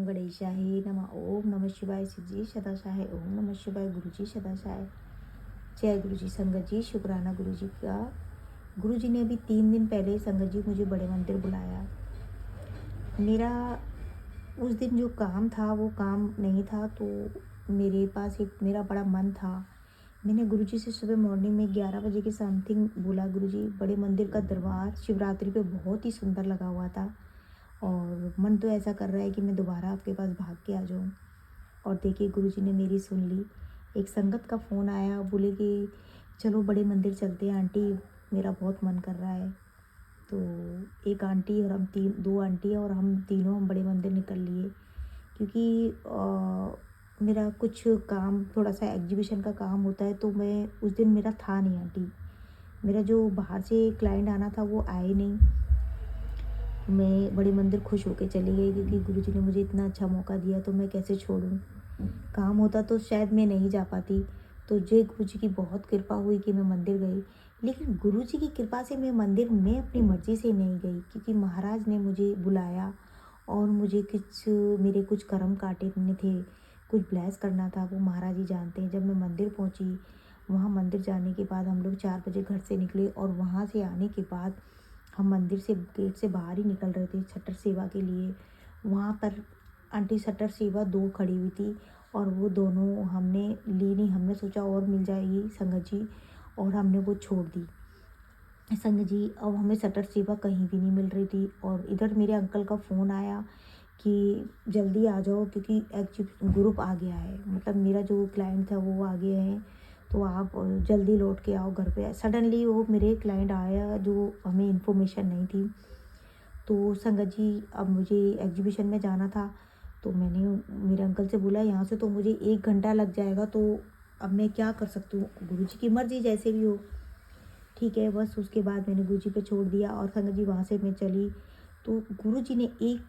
ओम गणेशाय नमः। ओम नमः शिवाय। सिद्धि सदाशाय। ओम नमः शिवाय। गुरु जी सदाशाय। जय गुरु जी। संगत जी, शुक्राना गुरु जी का। गुरु जी ने अभी 3 दिन पहले संगत जी मुझे बड़े मंदिर बुलाया। मेरा उस दिन जो काम था वो काम नहीं था, तो मेरे पास एक मेरा बड़ा मन था। मैंने गुरु जी से सुबह मॉर्निंग में 11 बजे के समथिंग बोला, गुरु जी बड़े मंदिर का दरबार शिवरात्रि पे बहुत ही सुंदर लगा हुआ था और मन तो ऐसा कर रहा है कि मैं दोबारा आपके पास भाग के आ जाऊँ। और देखिए गुरु जी ने मेरी सुन ली। एक संगत का फ़ोन आया, बोले कि चलो बड़े मंदिर चलते हैं आंटी, मेरा बहुत मन कर रहा है। तो एक आंटी और हम तीन दो आंटी और हम तीनों हम बड़े मंदिर निकल लिए, क्योंकि मेरा कुछ काम थोड़ा सा एग्जीबिशन का काम होता है, तो मैं उस दिन मेरा था नहीं आंटी। मेरा जो बाहर से क्लाइंट आना था वो आए नहीं। मैं बड़े मंदिर खुश होके चली गई, क्योंकि गुरु जी ने मुझे इतना अच्छा मौका दिया, तो मैं कैसे छोड़ूं। काम होता तो शायद मैं नहीं जा पाती। तो जय गुरु जी की बहुत कृपा हुई कि मैं मंदिर गई। लेकिन गुरु जी की कृपा से मैं मंदिर में अपनी मर्ज़ी से नहीं गई, क्योंकि महाराज ने मुझे बुलाया और मुझे मेरे कुछ कर्म काटने थे, कुछ ब्लेस करना था, वो महाराज ही जानते हैं। जब मैं मंदिर पहुंची, वहाँ मंदिर जाने के बाद हम लोग 4 बजे घर से निकले और वहाँ से आने के बाद हम मंदिर से गेट से बाहर ही निकल रहे थे छटर सेवा के लिए। वहाँ पर आंटी शटर सेवा 2 खड़ी हुई थी और वो दोनों हमने ली नहीं। हमने सोचा और मिल जाएगी संगत जी, और हमने वो छोड़ दी। संगत जी, अब हमें शटर सेवा कहीं भी नहीं मिल रही थी और इधर मेरे अंकल का फ़ोन आया कि जल्दी आ जाओ, क्योंकि एक्चुअली ग्रुप आ गया है, मतलब मेरा जो क्लाइंट था वो आ गए हैं, तो आप जल्दी लौट के आओ घर पे। सडनली वो मेरे क्लाइंट आया जो हमें इन्फॉर्मेशन नहीं थी। तो संगत जी, अब मुझे एग्जीबिशन में जाना था, तो मैंने मेरे अंकल से बोला यहाँ से तो मुझे 1 घंटा लग जाएगा, तो अब मैं क्या कर सकती हूँ, गुरु जी की मर्ज़ी जैसे भी हो। ठीक है, बस उसके बाद मैंने गुरु जी पे छोड़ दिया और संगत जी वहाँ से मैं चली। तो गुरु जी ने एक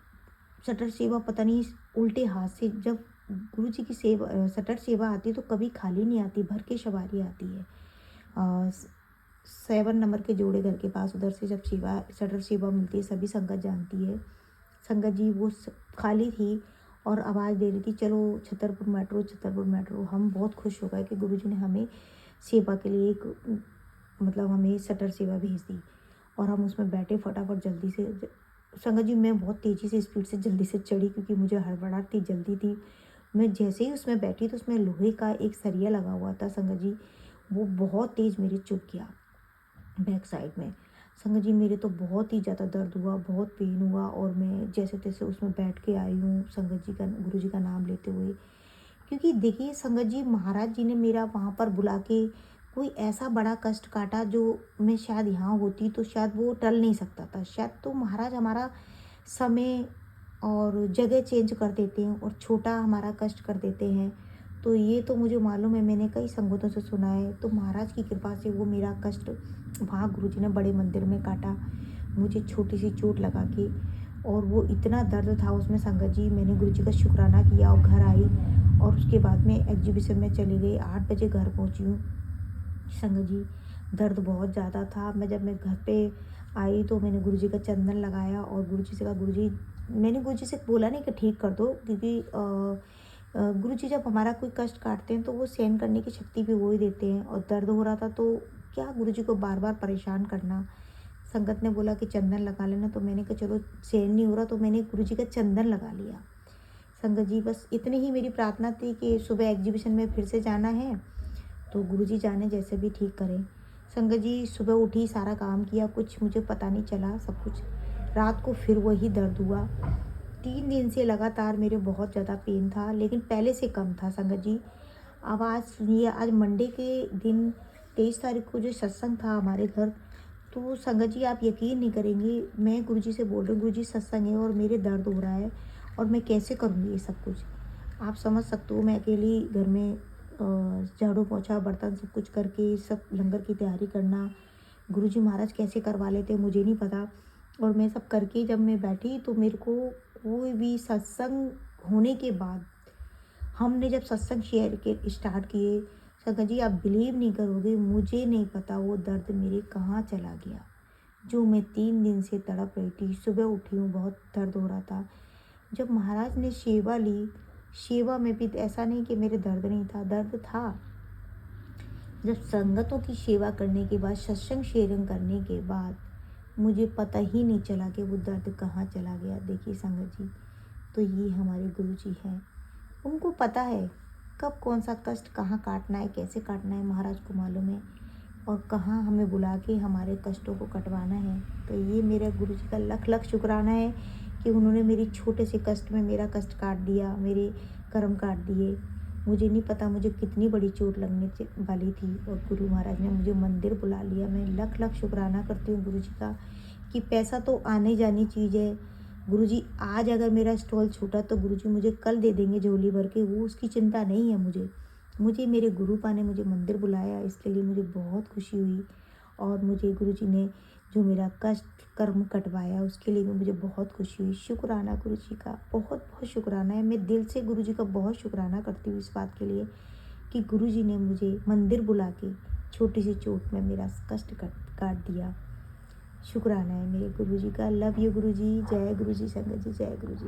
शटर सेवा पता नहीं उल्टे हाथ से, जब गुरु जी की शटर सेवा आती है तो कभी खाली नहीं आती, भर के सवारी आती है। 7 नंबर के जोड़े घर के पास उधर से जब शटर सेवा मिलती है, सभी संगत जानती है। संगत जी वो खाली थी और आवाज़ दे रही थी, चलो छतरपुर मेट्रो, छतरपुर मेट्रो। हम बहुत खुश हो गए कि गुरु जी ने हमें सेवा के लिए एक मतलब हमें शटर सेवा भेज दी और हम उसमें बैठे फटाफट जल्दी से। संगत जी मैं बहुत तेज़ी से स्पीड से जल्दी से चढ़ी, क्योंकि मुझे हड़बड़ाहट थी, जल्दी थी। मैं जैसे ही उसमें बैठी तो उसमें लोहे का एक सरिया लगा हुआ था संगत जी, वो बहुत तेज़ मेरे चुभ गया बैक साइड में। संगत जी मेरे तो बहुत ही ज़्यादा दर्द हुआ, बहुत पेन हुआ और मैं जैसे तैसे उसमें बैठ के आई हूँ संगत जी का, गुरु जी का नाम लेते हुए। क्योंकि देखिए संगत जी, महाराज जी ने मेरा वहाँ पर बुला के कोई ऐसा बड़ा कष्ट काटा जो मैं शायद यहाँ होती तो शायद वो टल नहीं सकता था। शायद तो महाराज हमारा समय और जगह चेंज कर देते हैं और छोटा हमारा कष्ट कर देते हैं। तो ये तो मुझे मालूम है, मैंने कई संगतों से सुना है। तो महाराज की कृपा से वो मेरा कष्ट वहाँ गुरु जी ने बड़े मंदिर में काटा, मुझे छोटी सी चोट लगा के। और वो इतना दर्द था उसमें संगत जी, मैंने गुरु जी का शुक्राना किया और घर आई और उसके बाद में एग्जीबिशन में चली गई। 8 बजे घर पहुंची हूँ संगत जी। दर्द बहुत ज़्यादा था। जब मैं घर पे आई तो मैंने गुरु जी का चंदन लगाया और गुरु जी से कहा, गुरु जी, मैंने गुरु जी से बोला नहीं कि ठीक कर दो, क्योंकि गुरु जी जब हमारा कोई कष्ट काटते हैं तो वो सहन करने की शक्ति भी वो ही देते हैं, और दर्द हो रहा था तो क्या गुरु जी को बार बार परेशान करना। संगत ने बोला कि चंदन लगा लेना, तो मैंने कहा चलो सहन नहीं हो रहा, तो मैंने गुरु जी का चंदन लगा लिया। संगत जी बस इतनी ही मेरी प्रार्थना थी कि सुबह एग्जीबिशन में फिर से जाना है, तो गुरु जी जाने जैसे भी ठीक करें। संगत जी सुबह उठी, सारा काम किया, कुछ मुझे पता नहीं चला सब कुछ। रात को फिर वही दर्द हुआ। 3 दिन से लगातार मेरे बहुत ज़्यादा पेन था, लेकिन पहले से कम था संगत जी। अब आज सुनिए, आज मंडे के दिन 23 तारीख को जो सत्संग था हमारे घर, तो संगत जी आप यकीन नहीं करेंगे, मैं गुरु जी से बोल रही हूँ, गुरु जी सत्संग है और मेरे दर्द हो रहा है और मैं कैसे करूँगी ये सब कुछ। आप समझ सकते हो, मैं अकेली घर में झाड़ू पोछा बर्तन सब कुछ करके सब लंगर की तैयारी करना, गुरु जी महाराज कैसे करवा लेते मुझे नहीं पता। और मैं सब करके जब मैं बैठी तो मेरे को कोई भी सत्संग होने के बाद, हमने जब सत्संग शेयर के स्टार्ट किए, संगत जी आप बिलीव नहीं करोगे, मुझे नहीं पता वो दर्द मेरे कहाँ चला गया। जो मैं 3 दिन से तड़प रही थी, सुबह उठी हूँ बहुत दर्द हो रहा था। जब महाराज ने सेवा ली, सेवा में भी ऐसा नहीं कि मेरे दर्द नहीं था, दर्द था। जब संगतों की सेवा करने के बाद, सत्संग शेयरिंग करने के बाद, मुझे पता ही नहीं चला कि वो दर्द कहाँ चला गया। देखिए संगत जी, तो ये हमारे गुरु जी हैं। उनको पता है कब कौन सा कष्ट कहाँ काटना है, कैसे काटना है, महाराज को मालूम है, और कहाँ हमें बुला के हमारे कष्टों को कटवाना है। तो ये मेरे गुरु जी का लख लख शुक्राना है कि उन्होंने मेरी छोटे से कष्ट में मेरा कष्ट काट दिया, मेरे कर्म काट दिए। मुझे नहीं पता मुझे कितनी बड़ी चोट लगने वाली थी, और गुरु महाराज ने मुझे मंदिर बुला लिया। मैं लख लख शुक्राना करती हूँ गुरु जी का कि पैसा तो आने जानी चीज़ है। गुरुजी आज अगर मेरा स्टॉल छूटा तो गुरुजी मुझे कल दे देंगे झोली भर के, वो उसकी चिंता नहीं है मुझे। मुझे मेरे गुरुपा ने मुझे मंदिर बुलाया, इसके लिए मुझे बहुत खुशी हुई। और मुझे गुरुजी ने जो मेरा कष्ट कर्म कटवाया उसके लिए भी मुझे बहुत खुशी हुई। शुक्राना गुरुजी का, बहुत बहुत शुक्राना है। मैं दिल से गुरुजी का बहुत शुक्राना करती हूँ इस बात के लिए कि गुरुजी ने मुझे मंदिर बुला के छोटी सी चोट में मेरा कष्ट काट दिया। शुक्राना है मेरे गुरुजी का। लव यू गुरुजी। जय गुरुजी संगत जी, जय गुरुजी।